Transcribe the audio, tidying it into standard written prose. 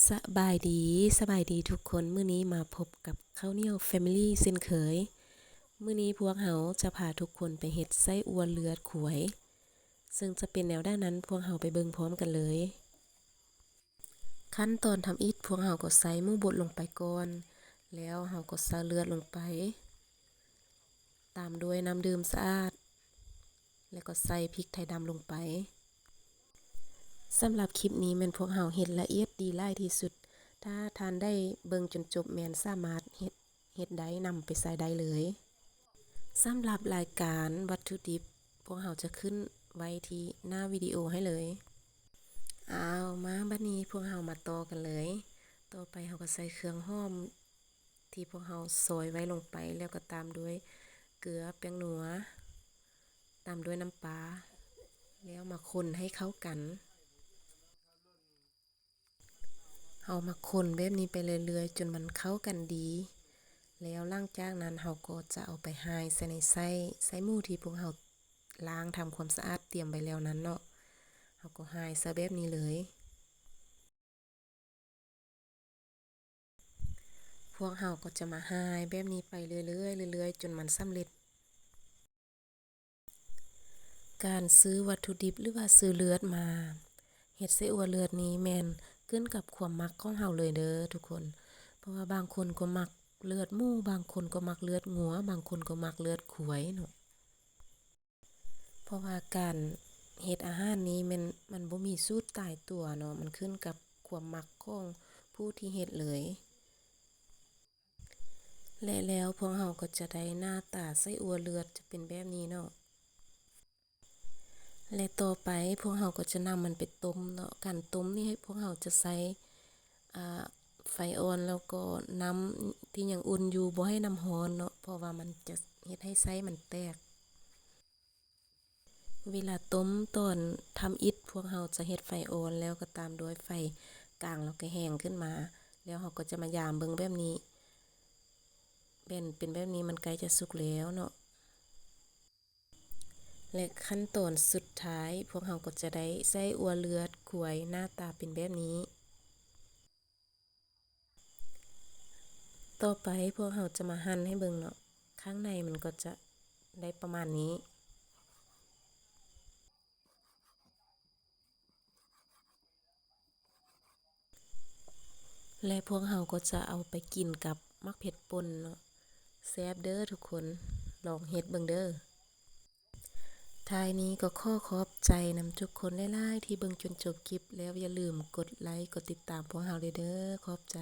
สบายดีทุกคนมื้อนี้มาพบกับข้าวเหนียว Family เช่นเคยมื้อนี้พวกเราจะพาทุกคนไปเฮ็ดไส้อั่วเลือดขวยซึ่งจะเป็นแนวด้านนั้นพวกเราไปเบิ่งพร้อมกันเลยขั้นตอนทำอิฐพวกเราก็ใส่หมูบดลงไปก่อนแล้วเราก็ใส่เลือดลงไปตามด้วยน้ำดื่มสะอาดแล้วก็ใส่พริกไทยดำลงไปสำหรับคลิปนี้แม่นพวกเราเฮ็ดละเอียดดีหลายที่สุดถ้าทานได้เบิ่งจนจบแม่นสามารถเฮ็ดได้นำไปใส่ได้เลยสำหรับรายการวัตถุดิบพวกเราจะขึ้นไว้ที่หน้าวิดีโอให้เลยมาบัดนี้พวกเรามาต่อกันเลยต่อไปเราก็ใส่เครื่องหอมที่พวกเราซอยไว้ลงไปแล้วก็ตามด้วยเกลือแป้งนัวตามด้วยน้ำปลาแล้วมาคนให้เข้ากันเอามาคนแบบนี้ไปเรื่อยๆจนมันเข้ากันดีแล้วหลังจากนั้นเราก็จะเอาไปหายใส่ในไส้หมูที่พวกเราล้างทำความสะอาดเตรียมไว้แล้วนั้นเนาะเราก็หายซะแบบนี้เลยพวกเราก็จะมาหายแบบนี้ไปเรื่อยๆจนมันสำเร็จการซื้อวัตถุดิบหรือว่าซื้อเลือดมาเฮ็ดไส้อั่วเลือดนี้แม่นขึ้นกับความมักของเฮาเลยเด้อทุกคนเพราะว่าบางคนก็มักเลือดหมูบางคนก็มักเลือดงัวบางคนก็มักเลือดขวยเนาะเพราะว่าการเฮ็ดอาหารนี้มันบ่มีสูตรตายตัวเนาะมันขึ้นกับความมักของผู้ที่เฮ็ดเลยและแล้วพวกเราก็จะได้หน้าตาไส้อั่วเลือดจะเป็นแบบนี้เนาะและต่อไปพวกเราก็จะนำมันไปต้มเนาะการต้มนี่ให้พวกเราจะใส่ไฟอ่อนแล้วก็น้ำที่ยังอุ่นอยู่บ่ให้น้ำร้อนเนาะเพราะว่ามันจะเฮ็ดให้ไส้มันแตกเวลาต้มตอนทำอิฐพวกเราจะเฮ็ดไฟอ่อนแล้วก็ตามด้วยไฟกลางแล้วก็แห้งขึ้นมาแล้วเราก็จะมายามเบิ่งแบบนี้เป็นแบบนี้มันใกล้จะสุกแล้วเนาะและขั้นตอนสุดท้ายพวกเราก็จะได้ไส้อั่วเลือดขวยหน้าตาเป็นแบบนี้ต่อไปพวกเราจะมาหั่นให้เบิ่งเนาะข้างในมันก็จะได้ประมาณนี้และพวกเราก็จะเอาไปกินกับมักเผ็ดป่นเนาะแซ่บเด้อทุกคนลองเฮ็ดเบิ่งเด้อท้ายนี้ก็ขอบใจนำทุกคนหลายๆที่เบิ่งจนจบคลิปแล้วอย่าลืมกดไลค์กดติดตามพวกเราเด้อขอบใจ